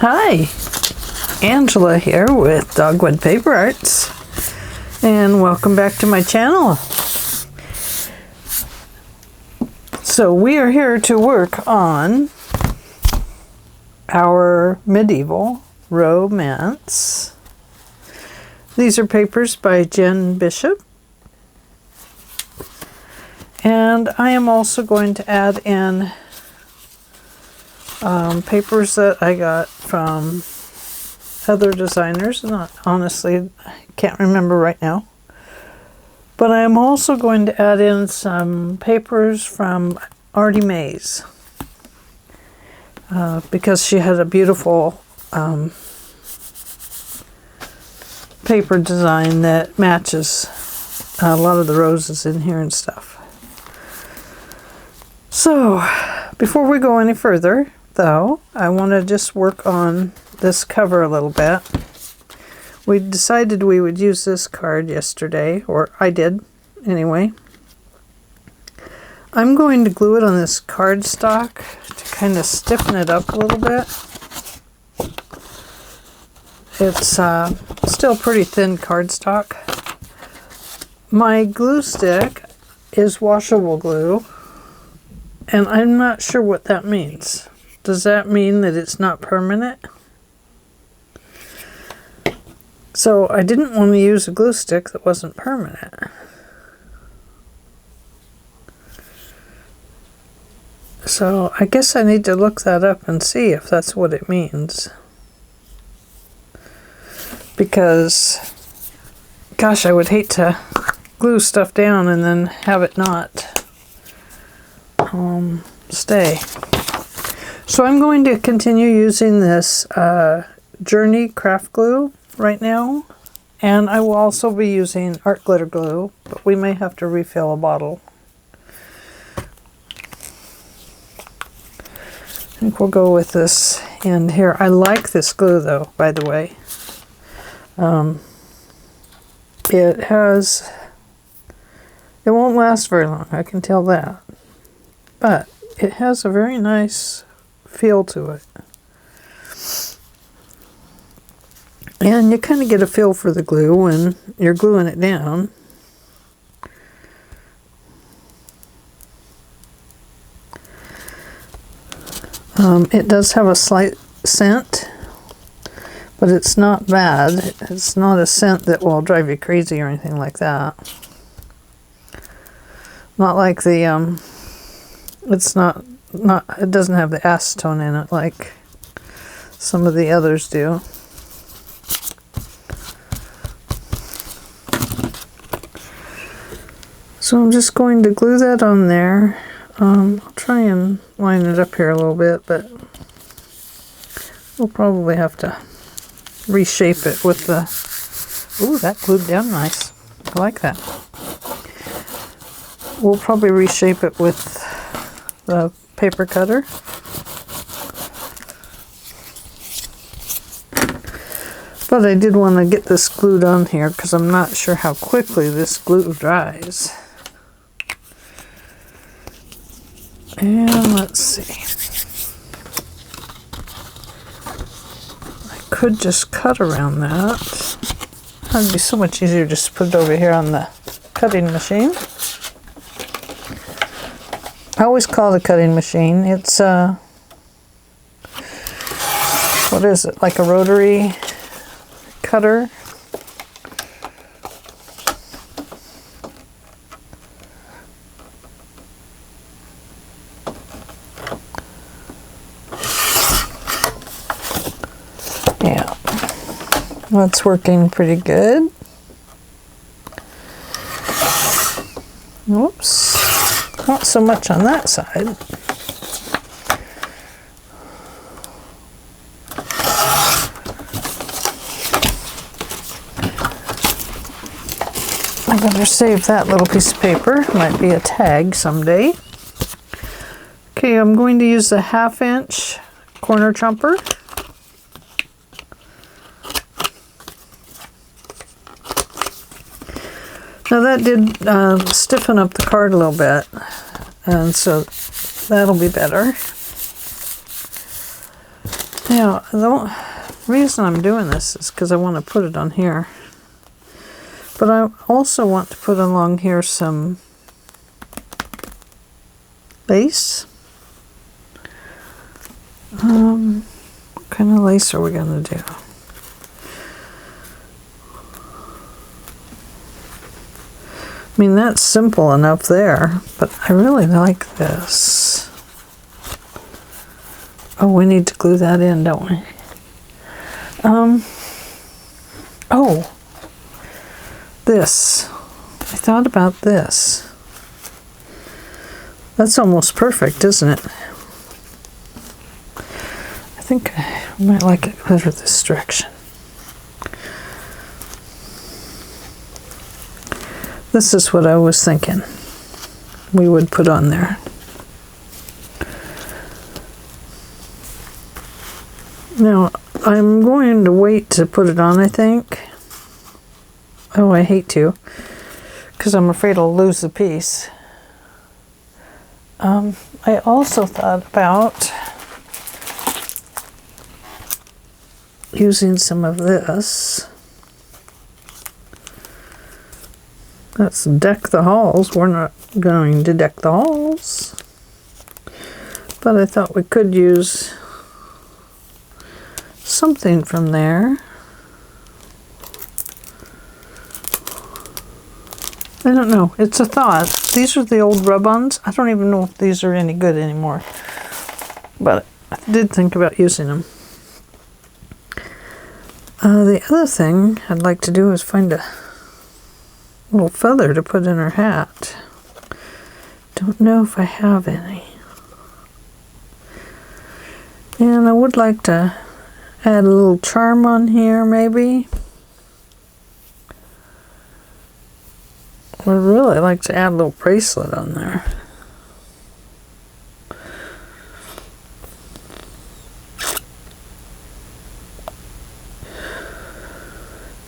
Hi, Angela here with Dogwood Paper Arts, and welcome back to my channel. So we are here to work on our medieval romance. These are papers by Jen Bishop, and I am also going to add in papers that I got from other designers. Honestly, I can't remember right now. But I am also going to add in some papers from ARTYmaze because she had a beautiful paper design that matches a lot of the roses in here and stuff. So, before we go any further, though, I want to just work on this cover a little bit. We decided we would use this card yesterday, or I did anyway. I'm going to glue it on this cardstock to kind of stiffen it up a little bit. It's still pretty thin cardstock. My glue stick is washable glue, and I'm not sure what that means. Does that mean that it's not permanent? So I didn't want to use a glue stick that wasn't permanent. So I guess I need to look that up and see if that's what it means. Because, gosh, I would hate to glue stuff down and then have it not stay. So I'm going to continue using this Journey craft glue right now, and I will also be using art glitter glue, but we may have to refill a bottle. I think we'll go with this end here. I like this glue though, by the way. It won't last very long, I can tell that, but it has a very nice feel to it. And you kind of get a feel for the glue when you're gluing it down. It does have a slight scent, but it's not bad. It's not a scent that will drive you crazy or anything like that. Not like the, it doesn't have the acetone in it like some of the others do. So I'm just going to glue that on there. I'll try and line it up here a little bit, but we'll probably have to reshape it with the... Ooh, that glued down nice. I like that. We'll probably reshape it with the paper cutter. But I did want to get this glued on here because I'm not sure how quickly this glue dries. And let's see. I could just cut around that. That'd be so much easier just to put it over here on the cutting machine. I always call it a cutting machine. It's what is it? Like a rotary cutter. Yeah, that's working pretty good. Whoops. Not so much on that side. I better save that little piece of paper. Might be a tag someday. Okay, I'm going to use a 1/2 inch corner chomper. Now that did stiffen up the card a little bit, and so that'll be better. Now, the reason I'm doing this is because I want to put it on here. But I also want to put along here some lace. What kind of lace are we going to do? I mean, that's simple enough there, but I really like this. Oh, we need to glue that in, don't we? Oh, this. I thought about this. That's almost perfect, isn't it? I think I might like it better this direction. This is what I was thinking we would put on there. Now, I'm going to wait to put it on, I think. Oh, I hate to, because I'm afraid I'll lose the piece. I also thought about using some of this. Let's deck the halls. We're not going to deck the halls, but I thought we could use something from there. I don't know. It's a thought. These are the old rub-ons. I don't even know if these are any good anymore, but I did think about using them. The other thing I'd like to do is find a little feather to put in her hat. Don't know if I have any. And I would like to add a little charm on here, maybe. I'd really like to add a little bracelet on there.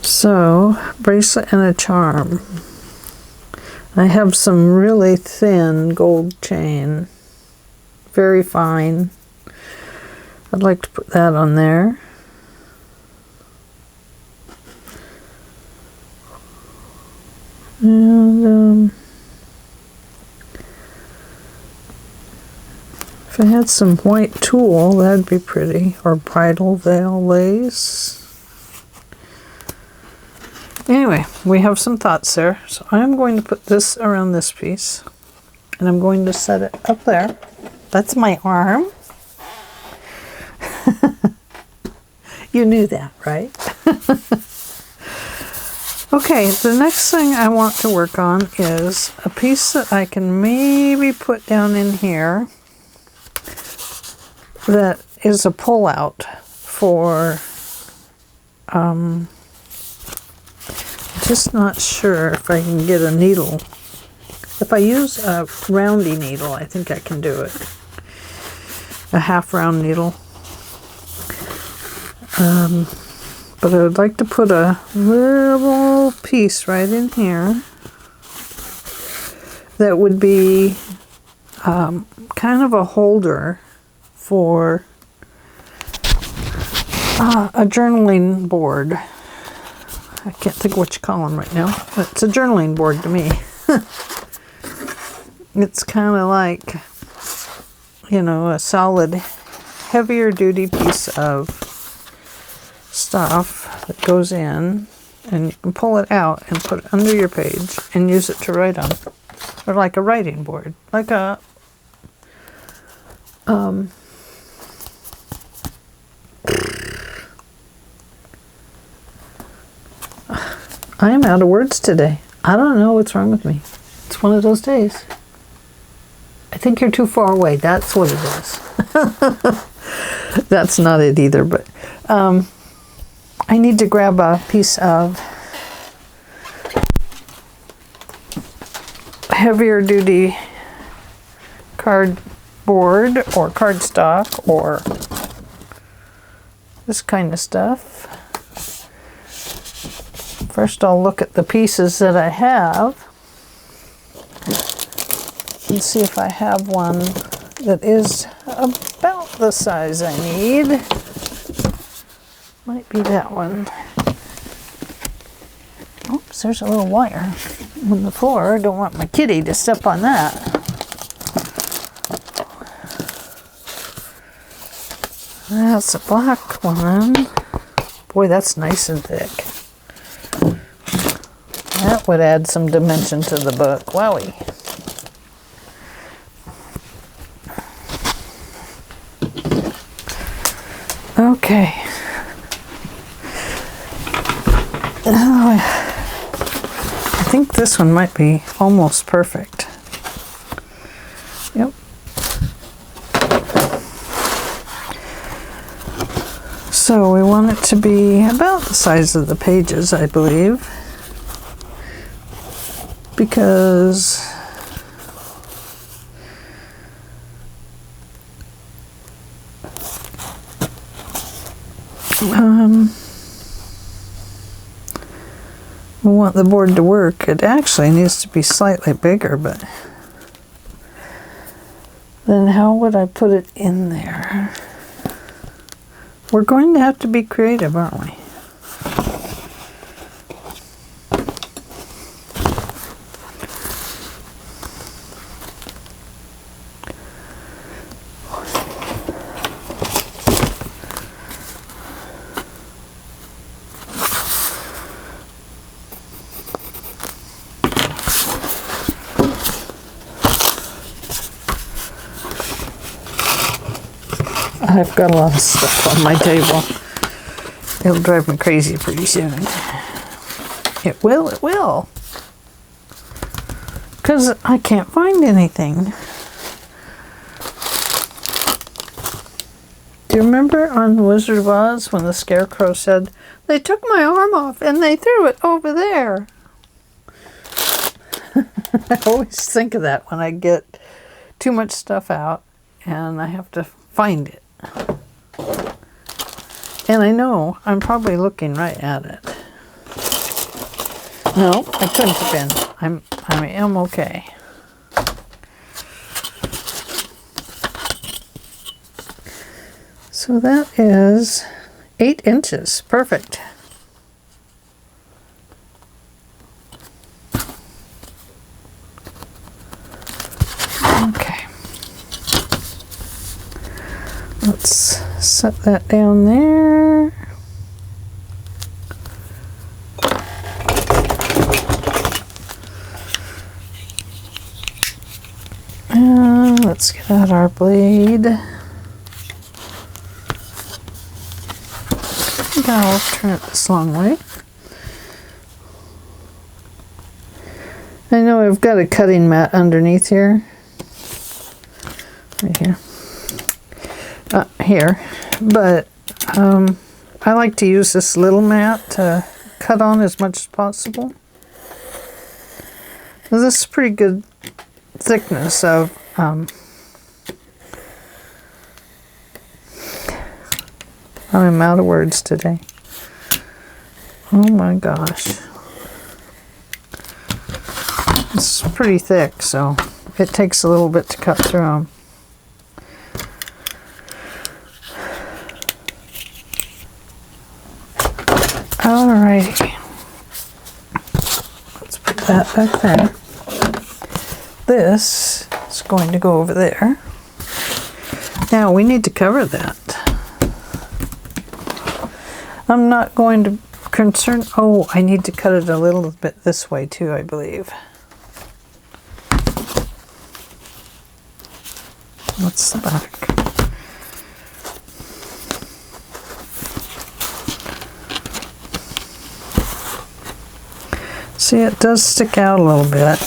So, bracelet and a charm. I have some really thin gold chain, very fine. I'd like to put that on there. And if I had some white tulle, that'd be pretty, or bridal veil lace. Anyway, we have some thoughts there. So I'm going to put this around this piece, and I'm going to set it up there. That's my arm. You knew that, right? Okay, the next thing I want to work on is a piece that I can maybe put down in here that is a pull-out for, just not sure if I can get a needle. If I use a roundy needle, I think I can do it. A half round needle. But I would like to put a little piece right in here that would be kind of a holder for a journaling board. I can't think of what you call them right now, but it's a journaling board to me. It's kind of like, you know, a solid, heavier duty piece of stuff that goes in, and you can pull it out and put it under your page and use it to write on. Or like a writing board. Like a I am out of words today. I don't know what's wrong with me. It's one of those days. I think you're too far away. That's what it is. That's not it either, but I need to grab a piece of heavier duty cardboard or cardstock or this kind of stuff. First I'll look at the pieces that I have and see if I have one that is about the size I need. Might be that one. Oops, there's a little wire on the floor. I don't want my kitty to step on that. That's a black one. Boy, that's nice and thick. That would add some dimension to the book. Wowie. Okay. I think this one might be almost perfect. Yep. So we want it to be about the size of the pages, I believe. Because we want the board to work. It actually needs to be slightly bigger, but then how would I put it in there? We're going to have to be creative, aren't we? I've got a lot of stuff on my table. It'll drive me crazy pretty soon. It will, it will. Because I can't find anything. Do you remember on Wizard of Oz when the Scarecrow said, "They took my arm off and they threw it over there"? I always think of that when I get too much stuff out and I have to find it. And I know I'm probably looking right at it. No, I couldn't have been. I am okay. So that is 8 inches. Perfect. Okay. Let's set that down there. And let's get out our blade. I think I'll turn it this long way. I know I've got a cutting mat underneath here. Right here. Here, but I like to use this little mat to cut on as much as possible. Well, this is pretty good thickness of I'm out of words today. Oh my gosh. It's pretty thick, so it takes a little bit to cut through them. Alrighty, let's put that back there. This is going to go over there. Now we need to cover that. I'm not going to concern, oh, I need to cut it a little bit this way too, I believe. What's the back? See, it does stick out a little bit.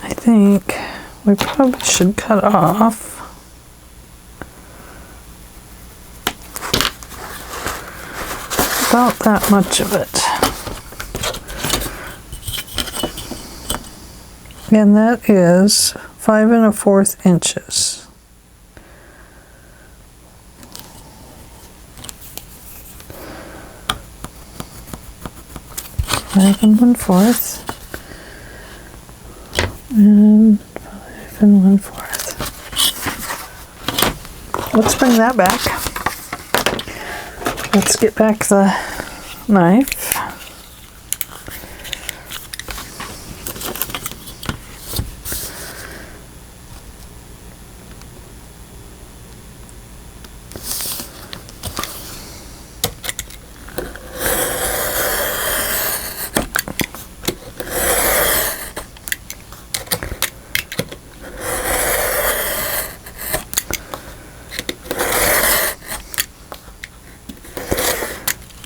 I think we probably should cut off about that much of it. And that is 5 1/4 inches. 5 1/4 and 5 7 1/4. Let's bring that back. Let's get back the knife.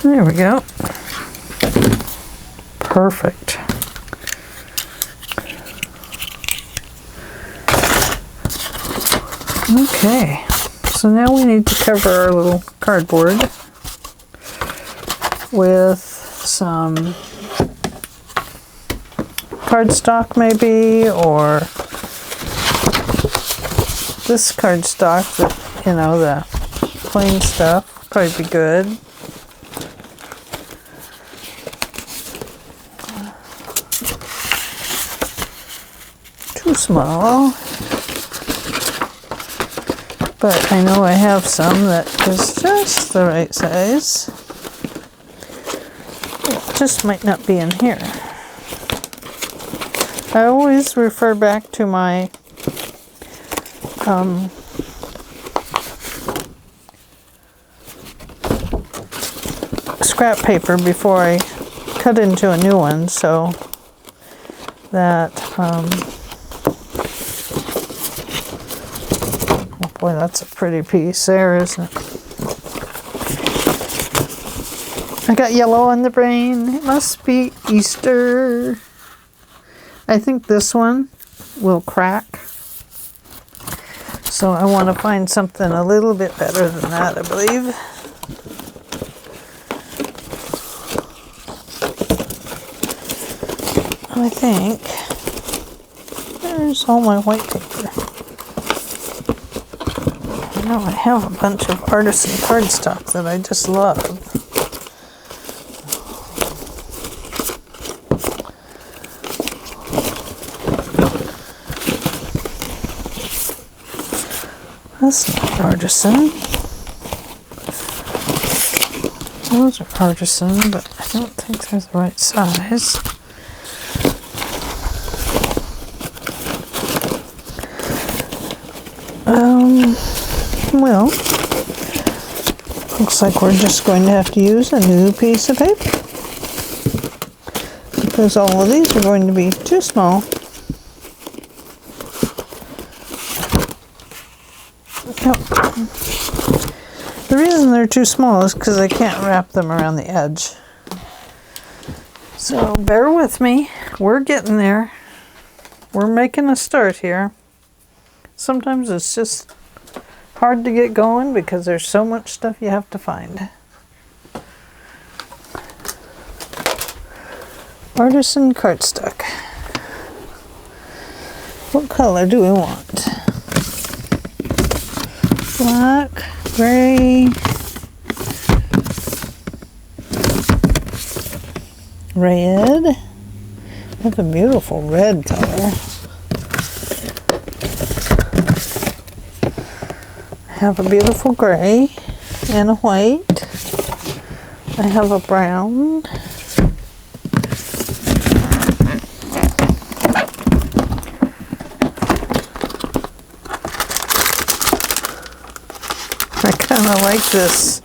There we go. Perfect. Okay, so now we need to cover our little cardboard with some cardstock maybe, or this cardstock, that, you know, the plain stuff, probably be good. Too small, but I know I have some that is just the right size. It just might not be in here. I always refer back to my scrap paper before I cut into a new one, so that oh boy, that's a pretty piece there, isn't it? I got yellow on the brain. It must be Easter. I think this one will crack. So I want to find something a little bit better than that, I believe. I think there's all my white paper. Now I have a bunch of artisan cardstock that I just love. That's not artisan. Those are artisan, but I don't think they're the right size. Well, looks like we're just going to have to use a new piece of paper, because all of these are going to be too small. The reason they're too small is because I can't wrap them around the edge. So bear with me. We're getting there. We're making a start here. Sometimes it's just hard to get going because there's so much stuff you have to find. Artisan cardstock. What color do we want? Black, gray, red. That's a beautiful red color. I have a beautiful gray and a white. I have a brown. I kind of like this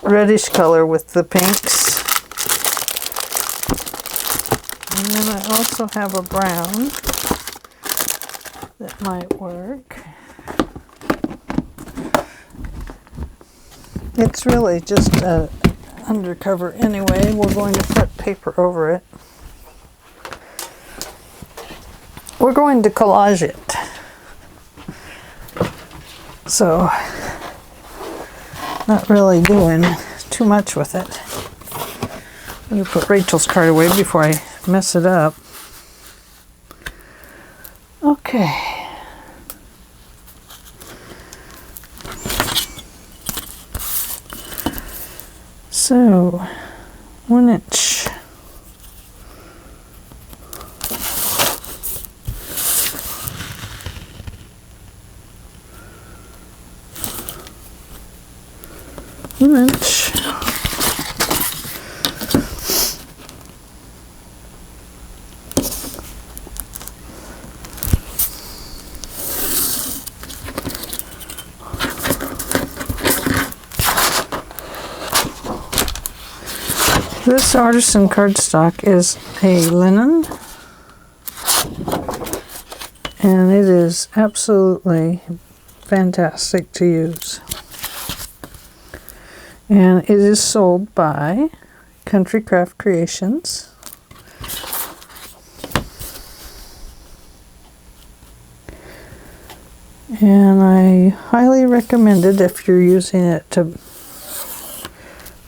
reddish color with the pinks. And then I also have a brown that might work. It's really just an undercover anyway. We're going to put paper over it. We're going to collage it. So, not really doing too much with it. I'm going to put Rachel's card away before I mess it up. Okay. So, 1 inch. 1 inch. This artisan cardstock is a linen, and it is absolutely fantastic to use. And it is sold by Country Craft Creations. And I highly recommend it if you're using it to,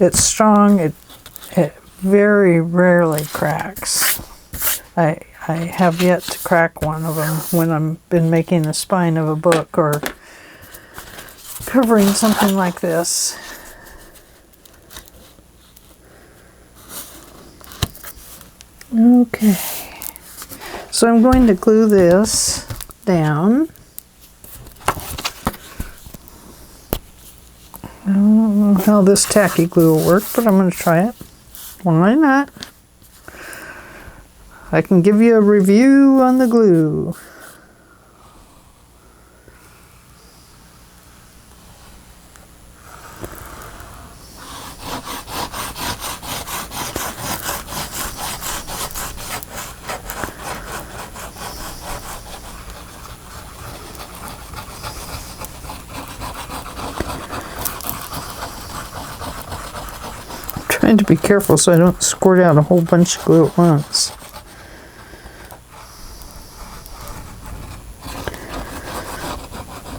it's strong, it very rarely cracks. I have yet to crack one of them when I've been making the spine of a book or covering something like this. Okay, so I'm going to glue this down. I don't know how this tacky glue will work, but I'm going to try it. Why not? I can give you a review on the glue. Trying to be careful so I don't squirt out a whole bunch of glue at once.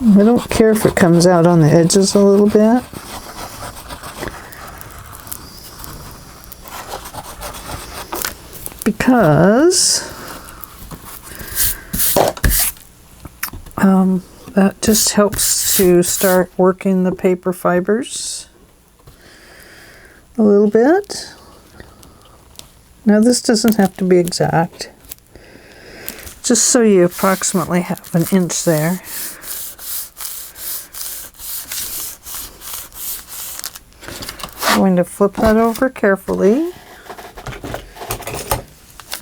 I don't care if it comes out on the edges a little bit. Because that just helps to start working the paper fibers a little bit. Now this doesn't have to be exact, just so you approximately have an inch there. I'm going to flip that over carefully,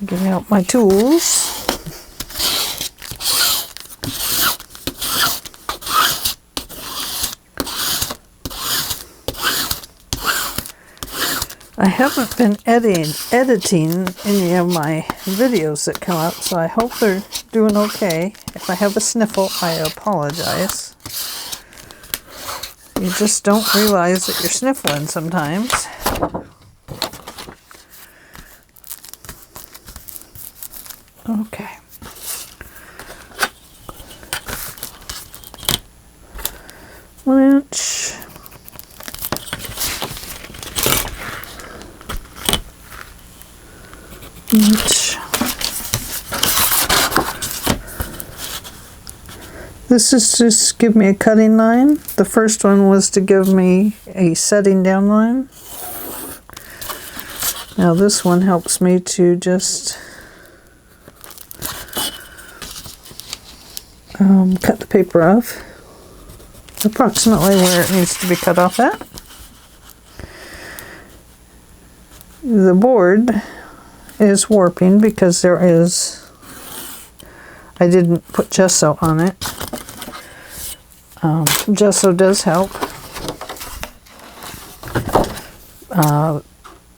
get out my tools. I haven't been editing any of my videos that come up, so I hope they're doing okay. If I have a sniffle, I apologize. You just don't realize that you're sniffling sometimes. Okay. One inch. This is just give me a cutting line. The first one was to give me a setting down line. Now this one helps me to just cut the paper off approximately where it needs to be cut off at. The board is warping because I didn't put gesso on it. Gesso does help.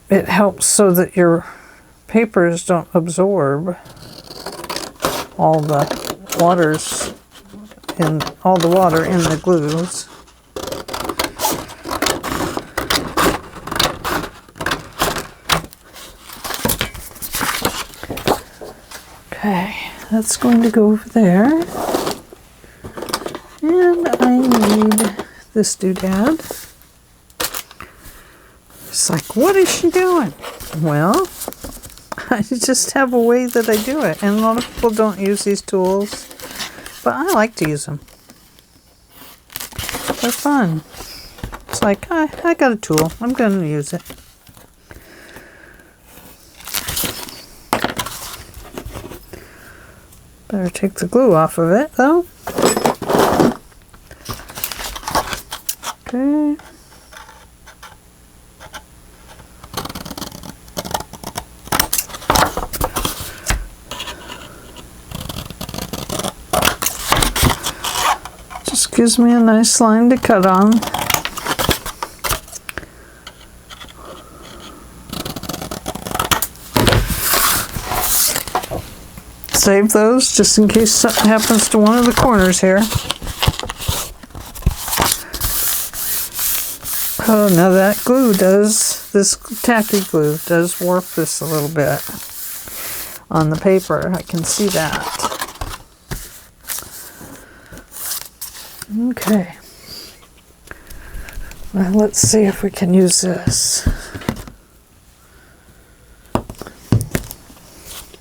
It helps so that your papers don't absorb all the waters and all the water in the glues. Okay, that's going to go over there. And I need this doodad. It's like, what is she doing? Well, I just have a way that I do it. And a lot of people don't use these tools, but I like to use them. They're fun. It's like, I got a tool. I'm going to use it. Better take the glue off of it, though. Okay. gives me a nice line to cut on. Save those just in case something happens to one of the corners here. Oh, now that glue does, this tacky glue does warp this a little bit on the paper. I can see that. Okay. Well, let's see if we can use this.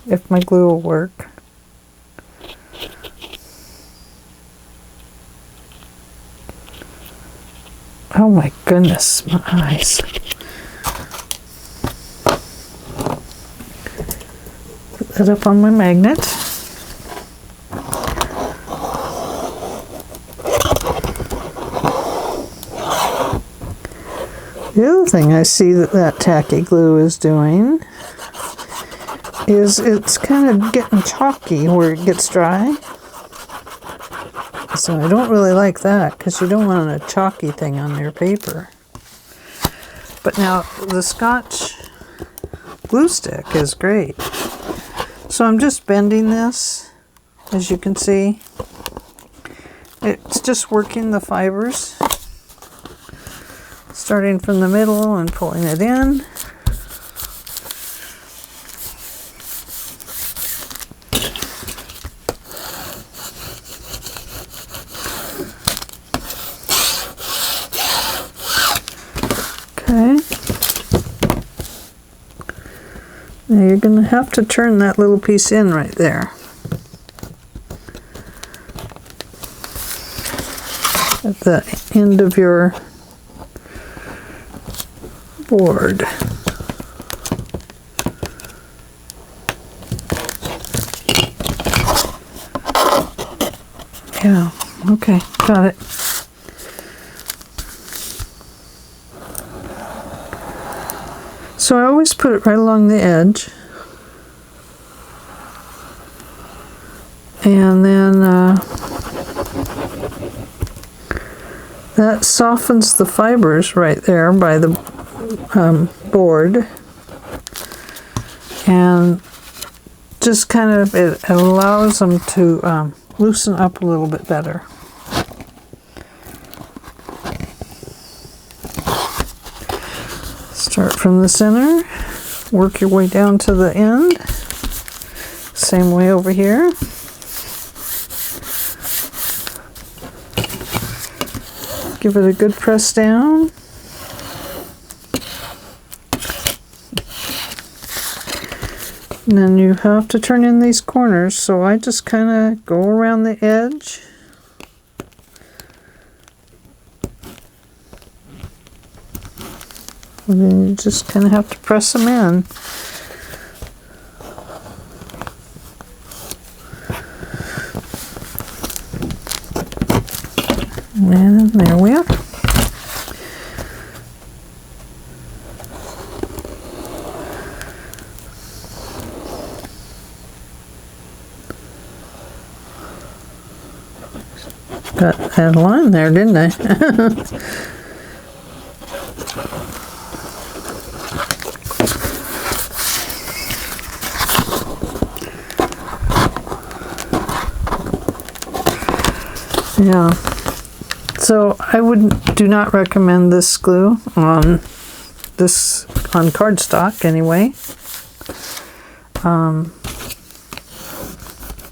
If my glue will work. Oh my goodness, my eyes. Put that up on my magnet. The other thing I see that tacky glue is doing is it's kind of getting chalky where it gets dry. So I don't really like that because you don't want a chalky thing on your paper. But now the Scotch glue stick is great. So I'm just bending this, as you can see. It's just working the fibers, starting from the middle and pulling it in. Okay. Now you're going to have to turn that little piece in right there. At the end of your board. Yeah, okay, got it. So I always put it right along the edge. And then that softens the fibers right there by the board. And just kind of, it allows them to loosen up a little bit better. Start from the center, work your way down to the end. Same way over here. Give it a good press down. And then you have to turn in these corners, so I just kind of go around the edge. And then you just kind of have to press them in. And there we are. Got that line there, didn't I? Yeah, so I do not recommend this glue on cardstock anyway.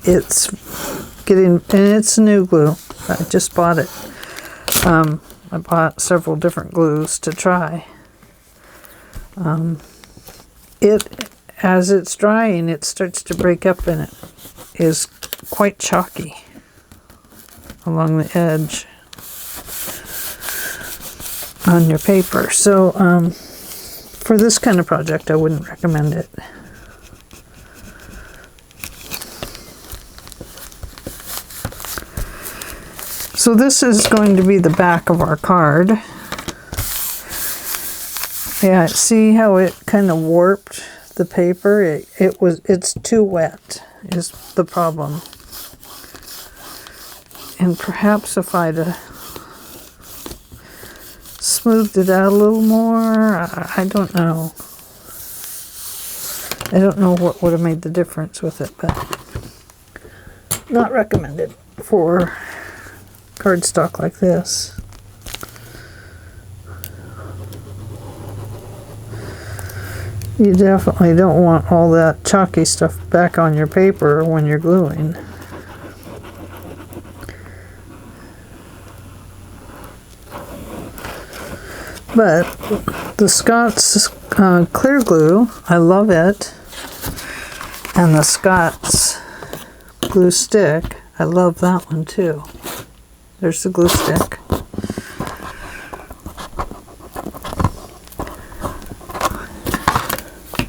It's new glue. I just bought it. I bought several different glues to try. As it's drying, it starts to break up and it is quite chalky along the edge on your paper. So for this kind of project, I wouldn't recommend it. So this is going to be the back of our card. Yeah, see how it kind of warped the paper? It's too wet is the problem. And perhaps if I'd smoothed it out a little more, I don't know. I don't know what would have made the difference with it, but not recommended for cardstock like this. You definitely don't want all that chalky stuff back on your paper when you're gluing. But the Scott's clear glue, I love it. And the Scott's glue stick, I love that one too. There's the glue stick.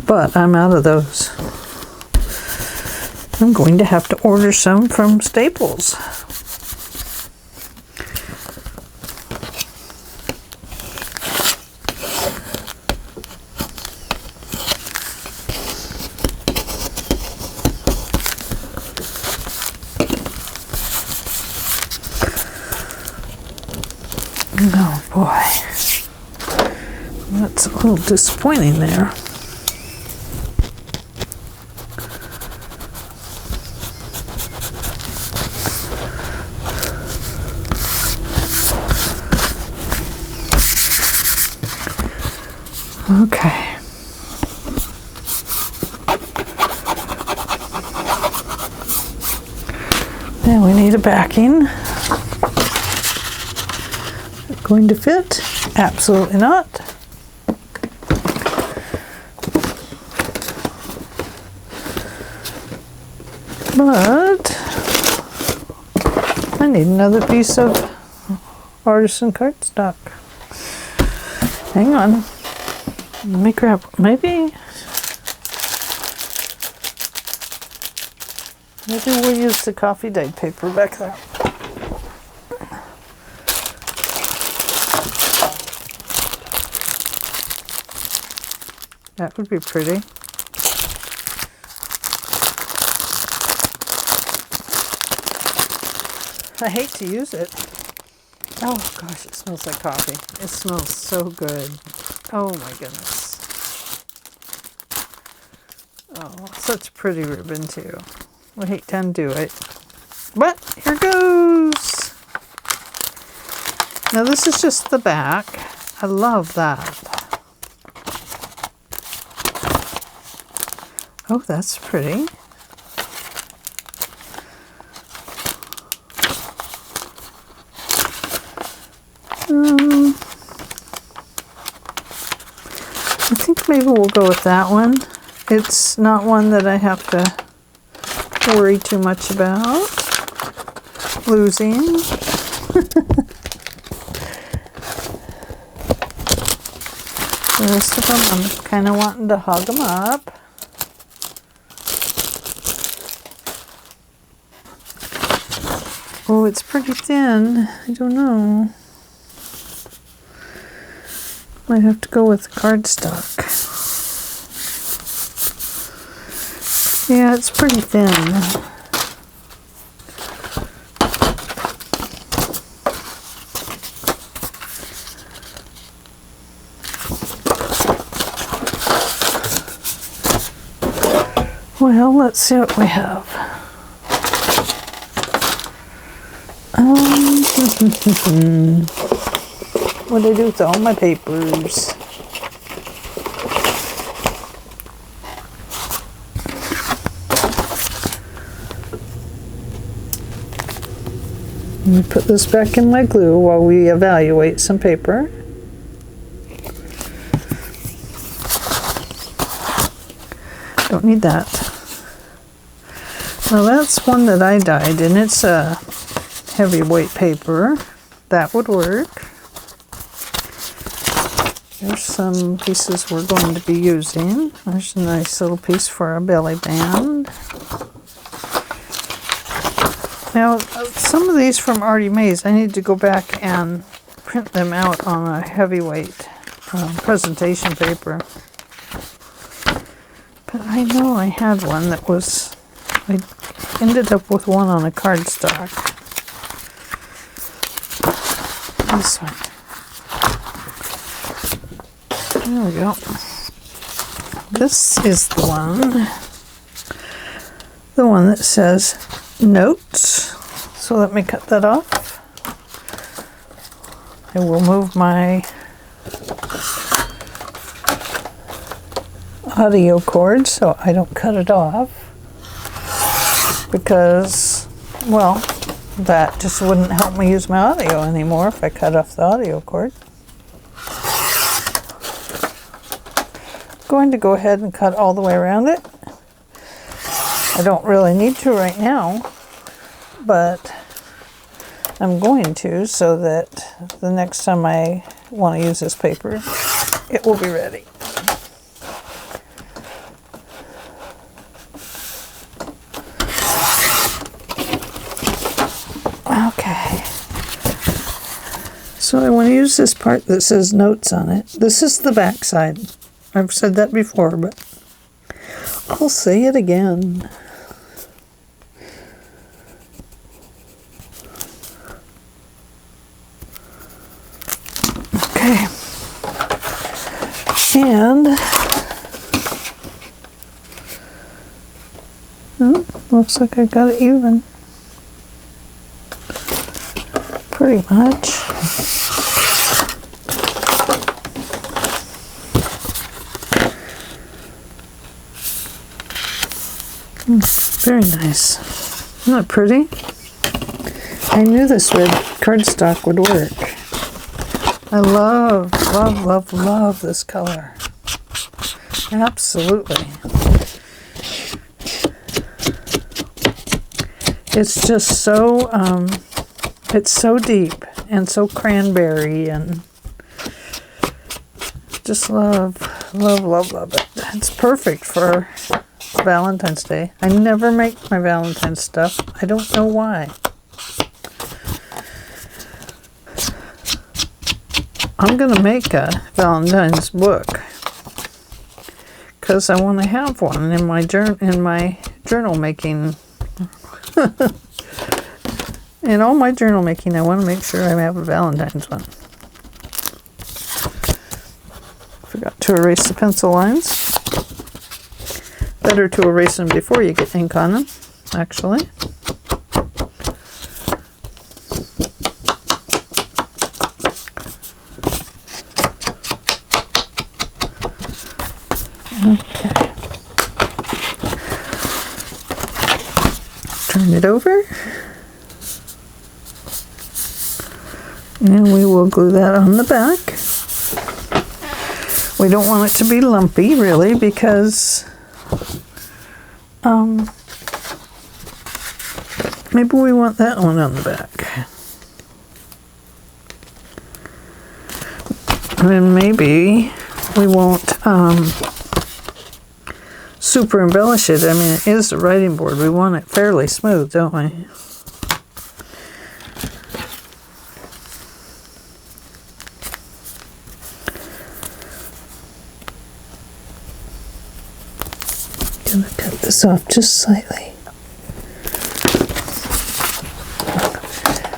But I'm out of those. I'm going to have to order some from Staples. Oh boy, that's a little disappointing there. Okay. Then we need a backing. Going to fit? Absolutely not. But I need another piece of artisan cardstock. Hang on. Let me grab, maybe we'll use the coffee dyed paper back there. That would be pretty. I hate to use it. Oh gosh, it smells like coffee. It smells so good. Oh my goodness. Oh, such a pretty ribbon too. I hate to undo it. But here goes. Now this is just the back. I love that. Oh, that's pretty. I think maybe we'll go with that one. It's not one that I have to worry too much about losing. The rest of them, I'm kind of wanting to hug them up. Oh, it's pretty thin. I don't know. Might have to go with cardstock. Yeah, it's pretty thin. Well, let's see what we have. What did I do with all my papers? Let me put this back in my glue while we evaluate some paper. Don't need that. Now that's one that I dyed, and it's a heavyweight paper. That would work. There's some pieces we're going to be using. There's a nice little piece for our belly band. Now, some of these from ARTYmaze, I need to go back and print them out on a heavyweight presentation paper. But I know I had one that was, I ended up with one on a cardstock. this one. There we go. This is the one that says notes. So let me cut that off. I will move my audio cord so I don't cut it off, because, well, that just wouldn't help me use my audio anymore if I cut off the audio cord. Going to go ahead and cut all the way around it. I don't really need to right now, but I'm going to, so that the next time I want to use this paper, it will be ready. Okay. So I want to use this part that says notes on it. This is the back side. I've said that before, but I'll say it again. Okay. And looks like I got it even. Pretty much. Very nice. Isn't that pretty? I knew this red cardstock would work. I love, love, love, love this color. Absolutely. It's just so, it's so deep and so cranberry, and just love, love, love, love it. It's perfect for Valentine's Day. I never make my Valentine's stuff. I don't know why. I'm going to make a Valentine's book because I want to have one in my journal making. In all my journal making, I want to make sure I have a Valentine's one. Forgot to erase the pencil lines. Better to erase them before you get ink on them, actually. Okay. Turn it over. And we will glue that on the back. We don't want it to be lumpy, really, because maybe we want that one on the back. And maybe we won't super embellish it. I mean, it is a writing board. We want it fairly smooth, don't we? I'm gonna cut this off just slightly.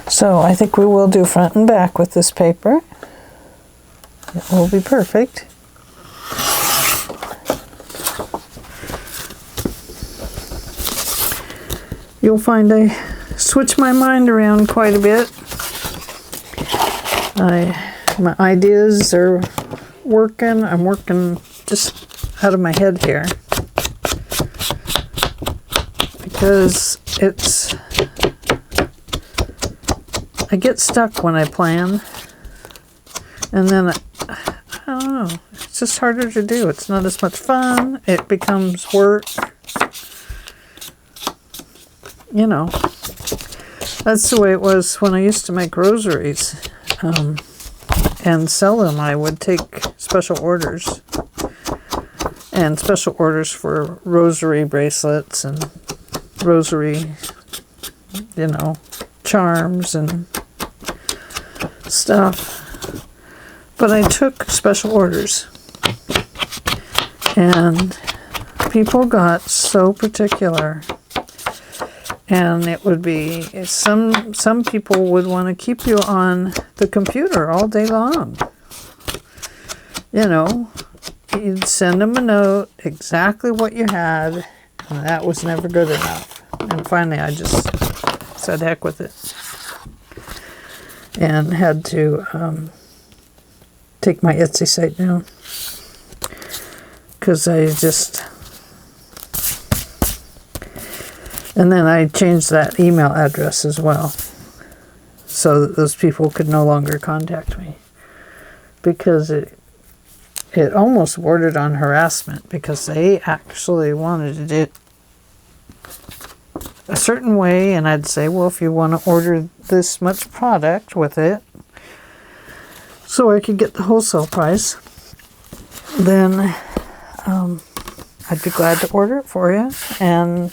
So I think we will do front and back with this paper. It will be perfect. You'll find I switch my mind around quite a bit. My ideas are working. I'm working just out of my head here, because I get stuck when I plan, and then I don't know, it's just harder to do. It's not as much fun. It becomes work. You know, that's the way it was when I used to make rosaries and sell them. I would take special orders, and special orders for rosary bracelets and rosary, you know, charms and stuff. But I took special orders, and people got so particular. And it would be, some people would want to keep you on the computer all day long. You know, you'd send them a note, exactly what you had, and that was never good enough. And finally I just said heck with it. And had to take my Etsy site down. Because I just... And then I changed that email address as well, so that those people could no longer contact me, because it almost bordered on harassment, because they actually wanted it a certain way, and I'd say, well, if you want to order this much product with it, so I could get the wholesale price, then I'd be glad to order it for you and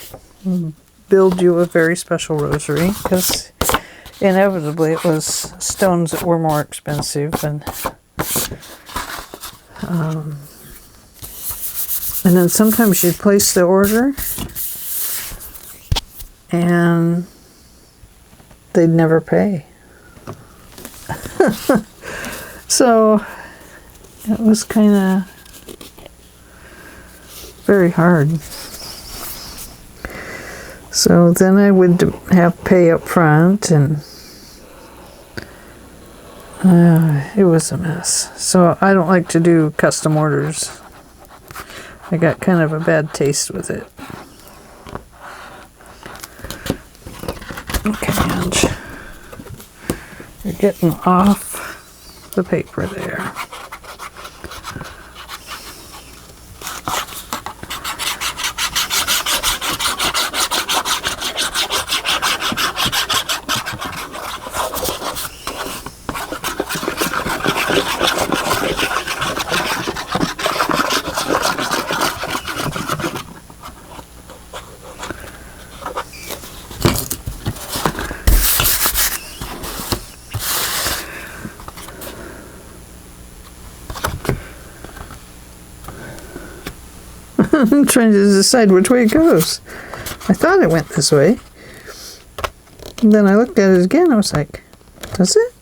build you a very special rosary, because inevitably it was stones that were more expensive, and then sometimes you'd place the order and they'd never pay. So it was kind of very hard. So then I would have pay up front, and it was a mess. So I don't like to do custom orders. I got kind of a bad taste with it. Okay, Ange. You're getting off the paper there. I'm trying to decide which way it goes. I thought it went this way. And then I looked at it again. I was like, does it?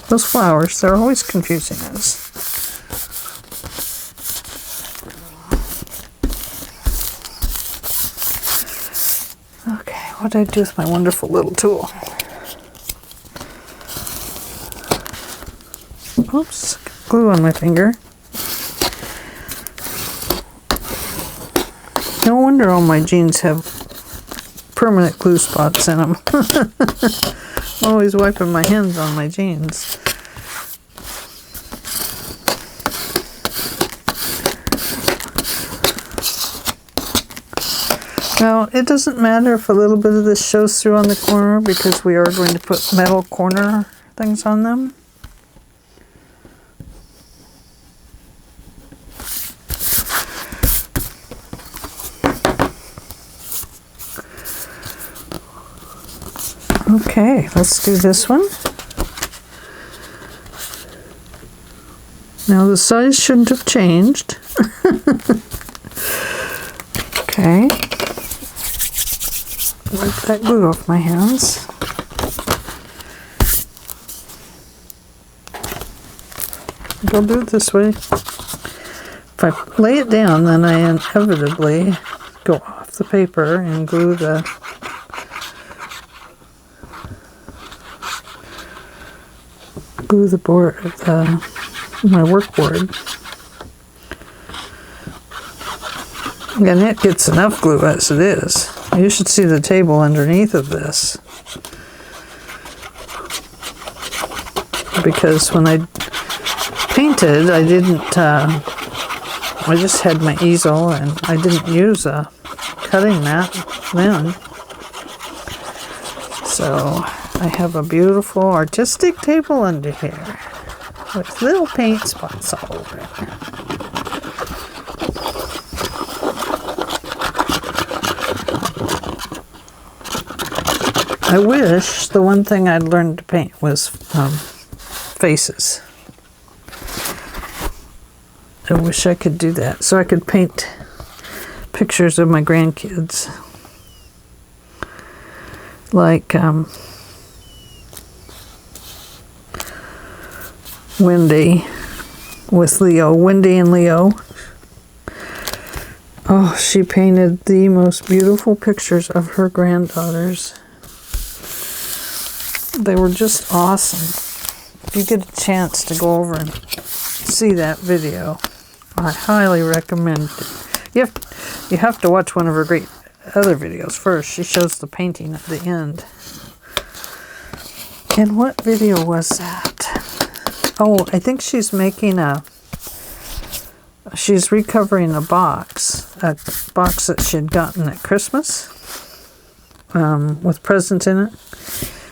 Those flowers, they're always confusing us. Okay, what did I do with my wonderful little tool? Oops, glue on my finger. No wonder all my jeans have permanent glue spots in them. I'm always wiping my hands on my jeans. Now, it doesn't matter if a little bit of this shows through on the corner, because we are going to put metal corner things on them. Okay, let's do this one. Now the size shouldn't have changed. Okay. Wipe that glue off my hands. I'll do it this way. If I lay it down, then I inevitably go off the paper and glue the board, my work board. And it gets enough glue as it is. You should see the table underneath of this. Because when I painted, I didn't, I just had my easel and I didn't use a cutting mat then. So I have a beautiful artistic table under here with little paint spots all over it. I wish the one thing I'd learned to paint was faces. I wish I could do that, so I could paint pictures of my grandkids. like Wendy with Leo. Wendy and Leo. Oh, she painted the most beautiful pictures of her granddaughters. They were just awesome. If you get a chance to go over and see that video, I highly recommend it. You have to watch one of her great other videos first. She shows the painting at the end. And what video was that? Oh, I think she's making she's recovering a box that she had gotten at Christmas with presents in it.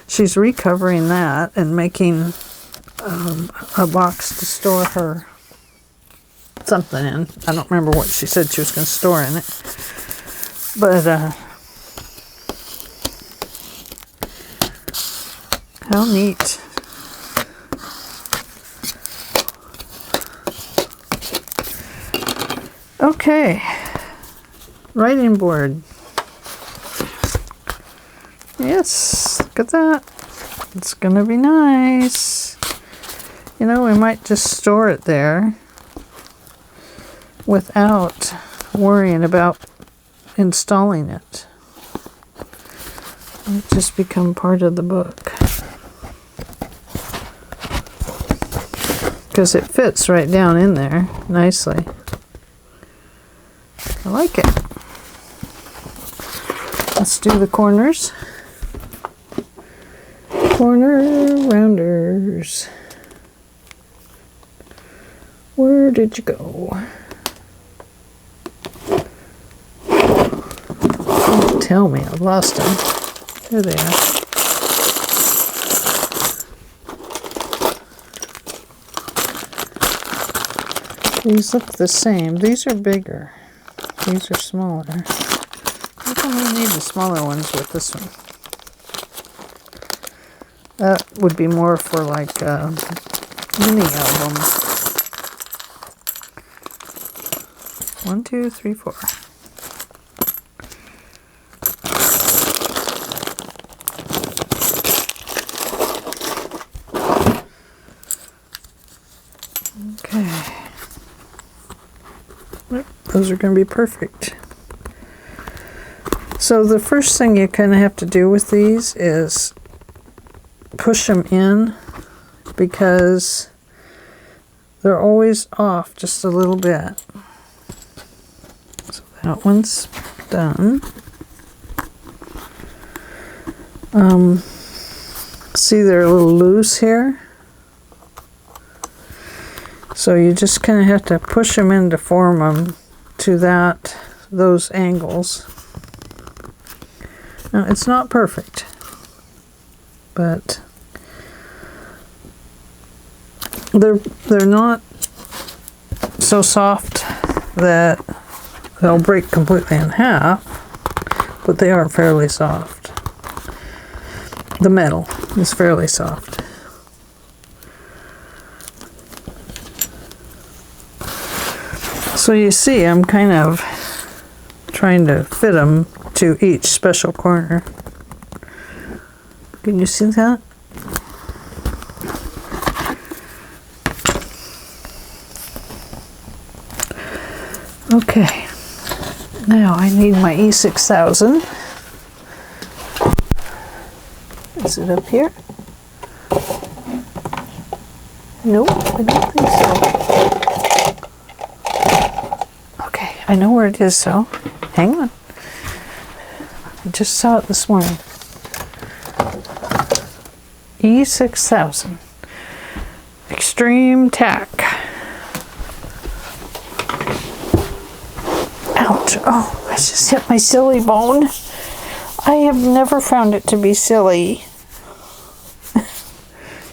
She's recovering that and making a box to store her something in. I don't remember what she said she was going to store in it. But how neat. Okay, writing board. Yes, look at that. It's gonna be nice. You know, we might just store it there without worrying about installing it. It just become part of the book. Because it fits right down in there nicely. I like it. Let's do the corners. Corner rounders. Where did you go? Don't tell me I've lost them. There they are. These look the same. These are bigger. These are smaller. I think we need the smaller ones with this one. That would be more for like a mini album. 1, 2, 3, 4. Okay. Those are going to be perfect. So the first thing you kind of have to do with these is push them in, because they're always off just a little bit. So that one's done. See, they're a little loose here. So you just kind of have to push them in to form them to those angles. Now, it's not perfect, but they're not so soft that they'll break completely in half, but they are fairly soft. The metal is fairly soft. So you see, I'm kind of trying to fit them to each special corner. Can you see that? Okay, now I need my E6000. Is it up here? Nope, I don't think so. Okay, I know where it is, so hang on. I just saw it this morning. E6000 Extreme Tack. Ouch. Oh, I just hit my silly bone. I have never found it to be silly.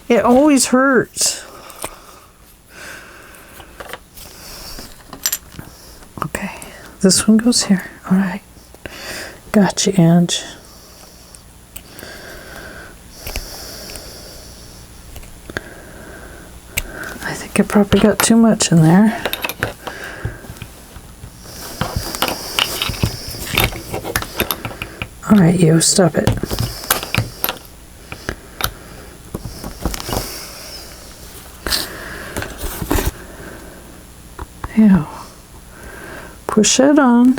It always hurts. Okay, this one goes here. All right. Gotcha, Ange. I think I probably got too much in there. All right, you, stop it. Now, push it on.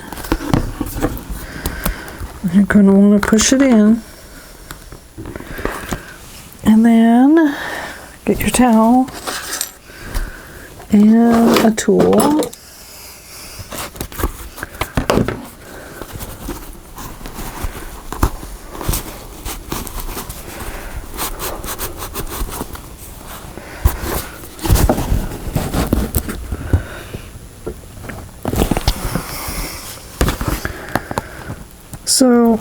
You're going to want to push it in. And then get your towel and a tool. So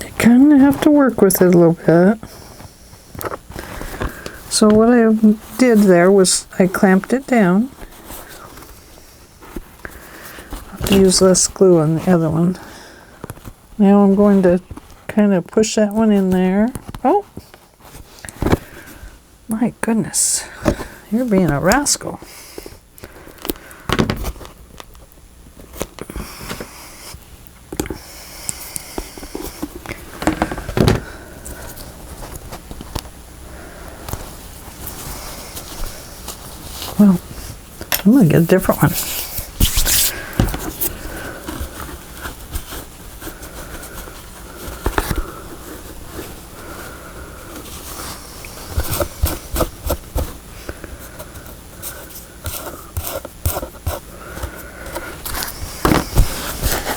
you kind of have to work with it a little bit. So what I did there was I clamped it down. I have to use less glue on the other one. Now I'm going to kind of push that one in there. Oh, my goodness, you're being a rascal. Well, I'm going to get a different one.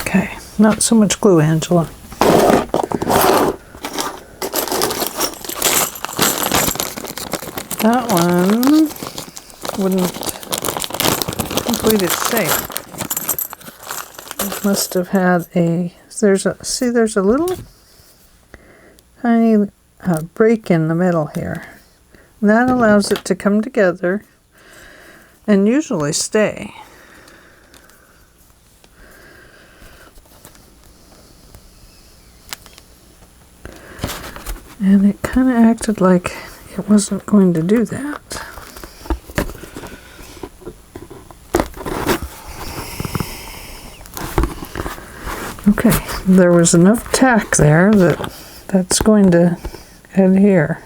Okay, not so much glue, Angela. That one wouldn't complete its shape. It must have had a, there's a little tiny break in the middle here. And that allows it to come together and usually stay. And it kind of acted like it wasn't going to do that. Okay, there was enough tack there that that's going to adhere.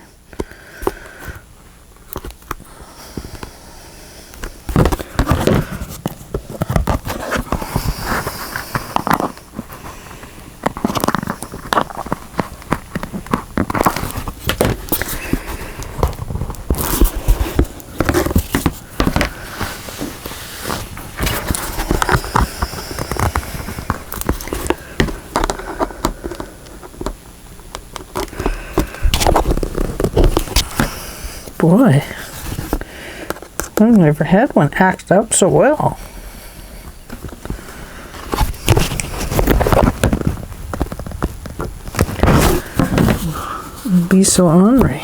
Boy, I've never had one act up so well. Be so ornery.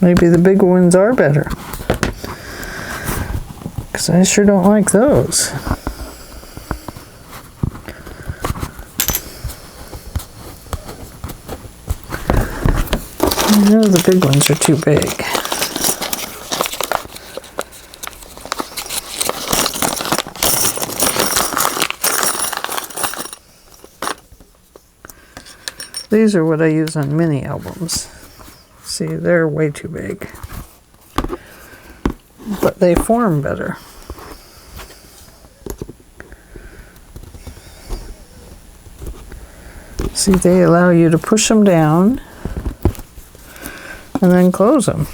Maybe the big ones are better, because I sure don't like those. I know the big ones are too big. These are what I use on mini albums. See, they're way too big. But they form better. See, they allow you to push them down and then close them.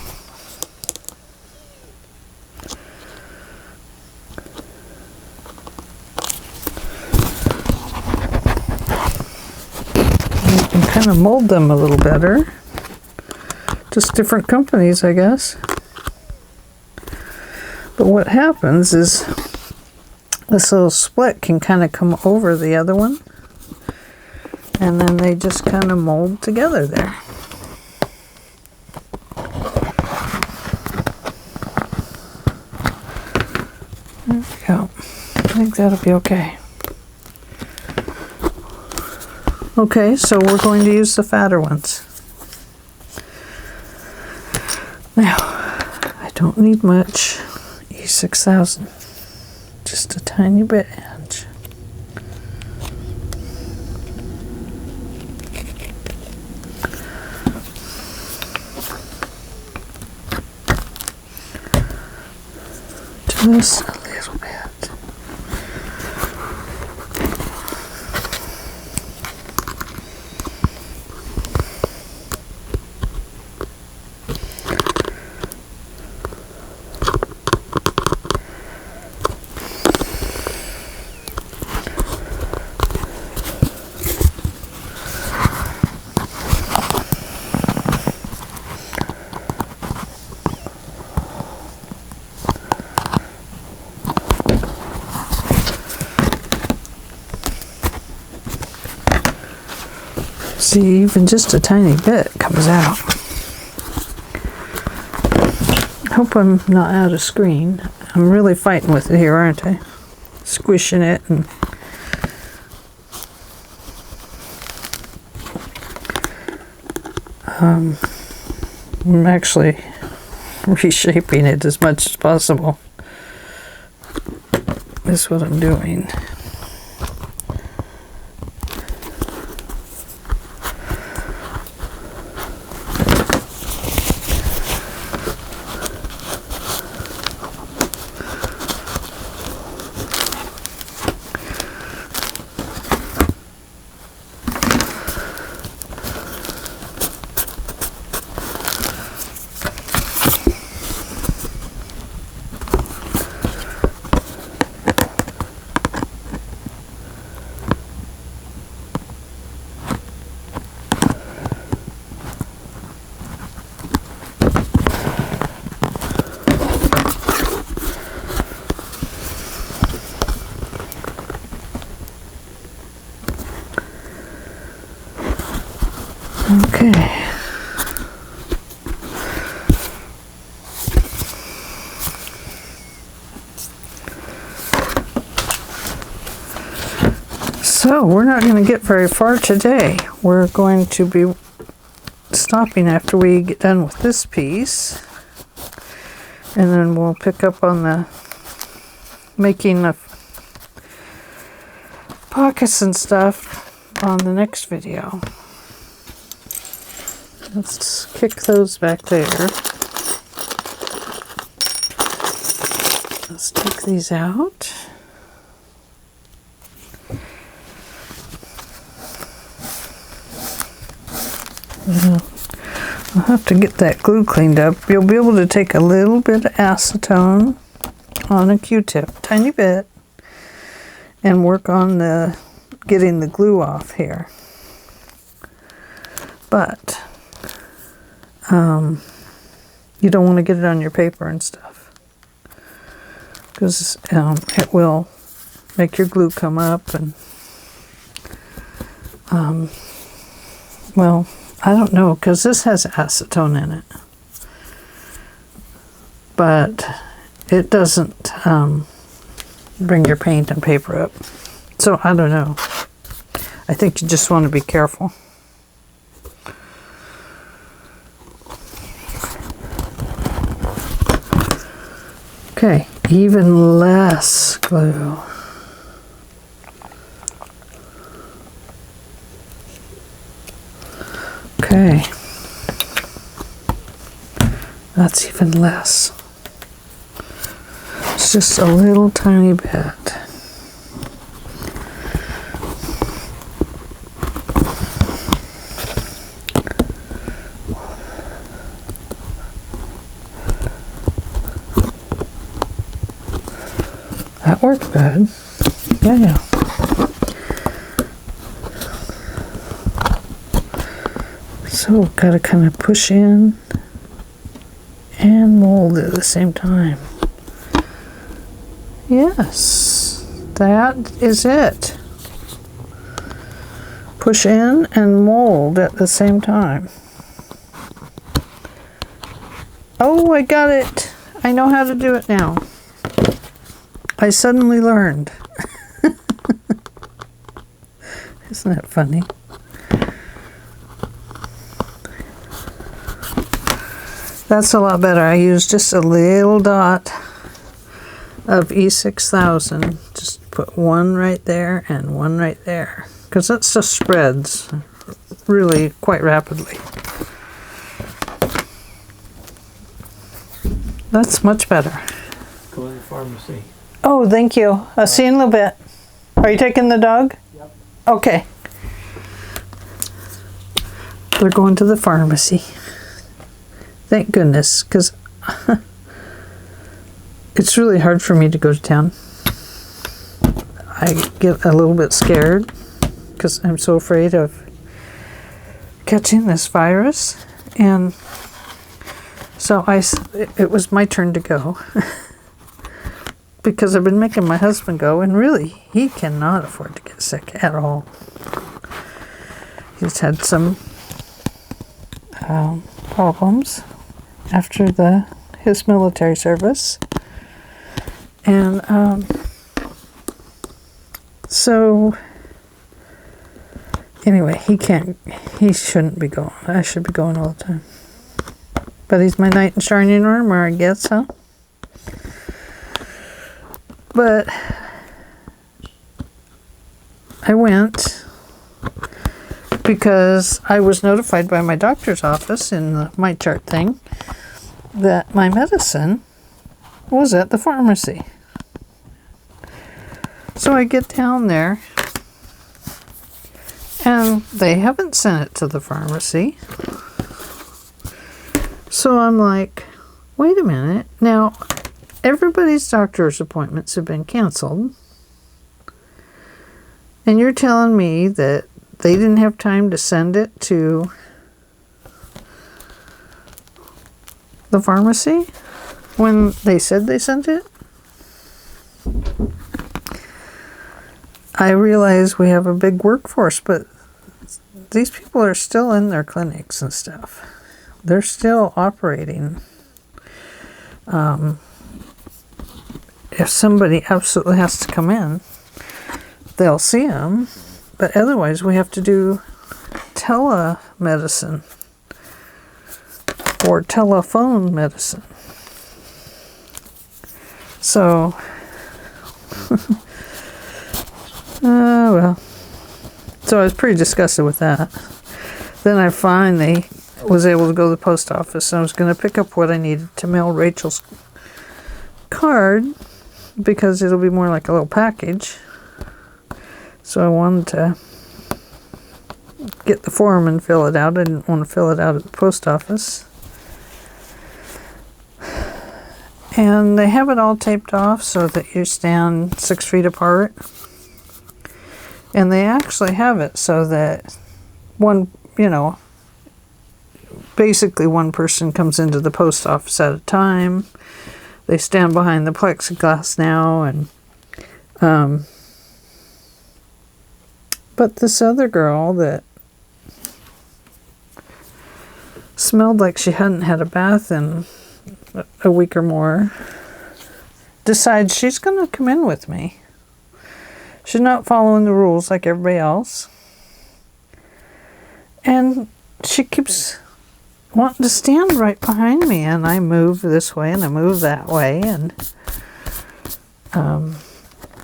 You can kind of mold them a little better. Just different companies, I guess. But what happens is this little split can kind of come over the other one, and then they just kind of mold together there. There we go. I think that'll be okay. Okay, so we're going to use the fatter ones. Now, I don't need much E6000, just a tiny bit inch. Just a See, even just a tiny bit comes out. I hope I'm not out of screen. I'm really fighting with it here, aren't I? Squishing it and I'm actually reshaping it as much as possible. That's what I'm doing. Okay. So we're not going to get very far today. We're going to be stopping after we get done with this piece. And then we'll pick up on the making of pockets and stuff on the next video. Let's kick those back there. Let's take these out. I'll have to get that glue cleaned up. You'll be able to take a little bit of acetone on a Q-tip, tiny bit, and work on the getting the glue off here. But you don't want to get it on your paper and stuff, because it will make your glue come up and well, I don't know, because this has acetone in it, but it doesn't bring your paint and paper up. So I don't know. I think you just want to be careful. Okay, even less glue. Okay, that's even less. It's just a little tiny bit. That worked good. Yeah. So got to kind of push in and mold at the same time. Yes, that is it. Push in and mold at the same time. Oh, I got it. I know how to do it now. I suddenly learned. Isn't that funny? That's a lot better. I used just a little dot of E6000. Just put one right there and one right there, because that just spreads really quite rapidly. That's much better. Go to the pharmacy. Oh, thank you. I'll see you in a little bit. Are you taking the dog? Yep. Okay. We're going to the pharmacy. Thank goodness, because it's really hard for me to go to town. I get a little bit scared because I'm so afraid of catching this virus. And so it was my turn to go. Because I've been making my husband go, and really, he cannot afford to get sick at all. He's had some problems after his military service. And so anyway, he shouldn't be going. I should be going all the time. But he's my knight in shining armor, I guess, huh? But I went because I was notified by my doctor's office in the My Chart thing that my medicine was at the pharmacy. So I get down there and they haven't sent it to the pharmacy. So I'm like, wait a minute. Now, everybody's doctor's appointments have been canceled. And you're telling me that they didn't have time to send it to the pharmacy when they said they sent it? I realize we have a big workforce, but these people are still in their clinics and stuff. They're still operating. If somebody absolutely has to come in, they'll see them. But otherwise, we have to do telemedicine or telephone medicine. So, well. So I was pretty disgusted with that. Then I finally was able to go to the post office, and I was going to pick up what I needed to mail Rachel's card because it'll be more like a little package. So I wanted to get the form and fill it out. I didn't want to fill it out at the post office. And they have it all taped off so that you stand 6 feet apart. And they actually have it so that basically one person comes into the post office at a time. They stand behind the plexiglass now, and but this other girl that smelled like she hadn't had a bath in a week or more decides she's going to come in with me. She's not following the rules like everybody else. And she keeps wanting to stand right behind me, and I move this way and I move that way. And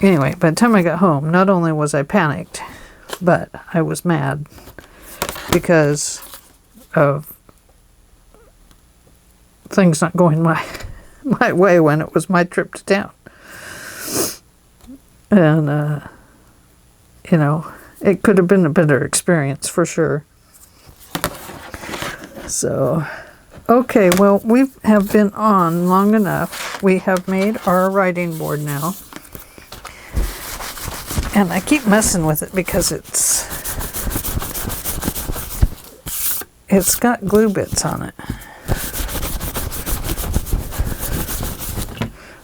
anyway, by the time I got home, not only was I panicked, but I was mad because of things not going my way when it was my trip to town. And, it could have been a better experience for sure. So, okay, well, we have been on long enough. We have made our writing board now. And I keep messing with it because it's got glue bits on it.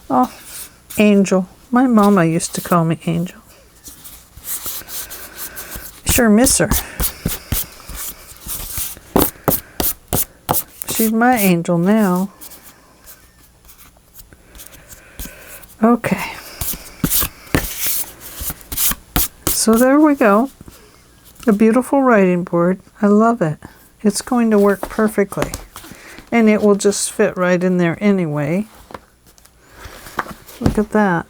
Oh, Angel. My mama used to call me Angel. Sure miss her. She's my angel now. Okay. So there we go. A beautiful writing board. I love it. It's going to work perfectly. And it will just fit right in there anyway. Look at that.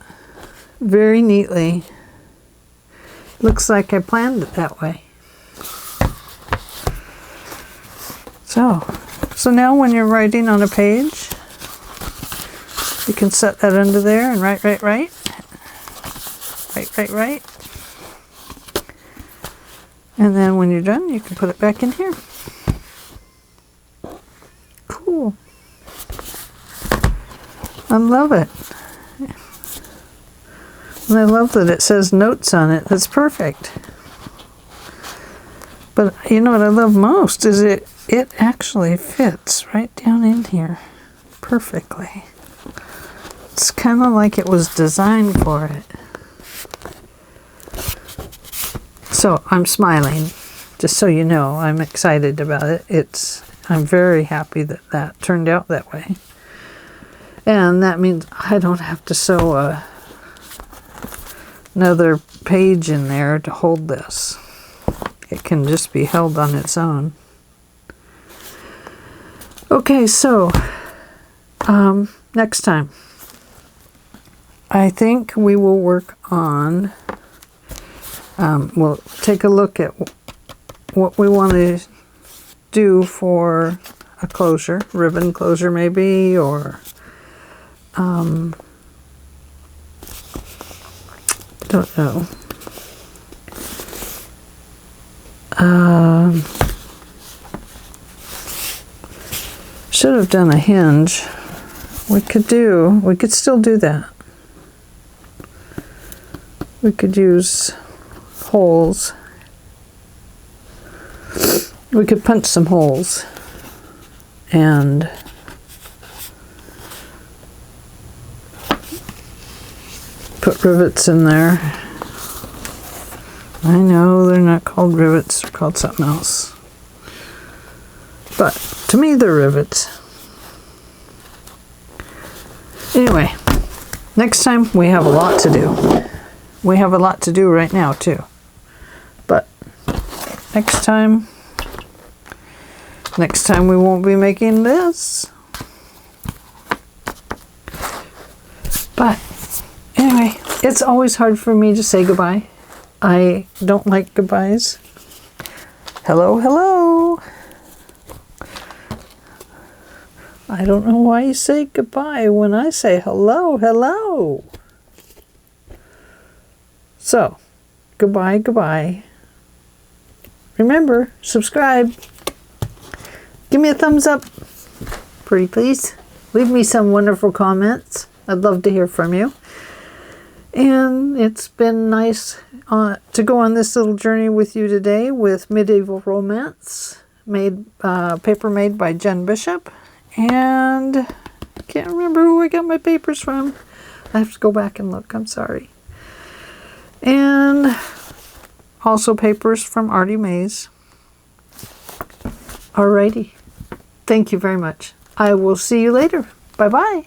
Very neatly. Looks like I planned it that way. So now when you're writing on a page, you can set that under there and write. And then when you're done, you can put it back in here. Cool. I love it. And I love that it says notes on it. That's perfect. But you know what I love most is it actually fits right down in here perfectly. It's kind of like it was designed for it. So I'm smiling just so you know, I'm excited about it. I'm very happy that that turned out that way. And that means I don't have to sew another page in there to hold this. It can just be held on its own. Okay, so next time, I think we will work on, we'll take a look at what we want to do for a closure, ribbon closure maybe, or don't know. Should have done a hinge. We could still do that. We could use holes. We could punch some holes and put rivets in there. I know they're not called rivets, they're called something else. But to me, they're rivets. Anyway, next time we have a lot to do. We have a lot to do right now too. But next time we won't be making this. But anyway, it's always hard for me to say goodbye. I don't like goodbyes. Hello, hello. I don't know why you say goodbye when I say hello, hello. So, goodbye, goodbye. Remember, subscribe. Give me a thumbs up. Pretty please. Leave me some wonderful comments. I'd love to hear from you. And it's been nice to go on this little journey with you today with Medieval Romance, paper made by Jen Bishop. And I can't remember who I got my papers from. I have to go back and look. I'm sorry. And also papers from ARTYmaze. Alrighty. Thank you very much. I will see you later. Bye-bye.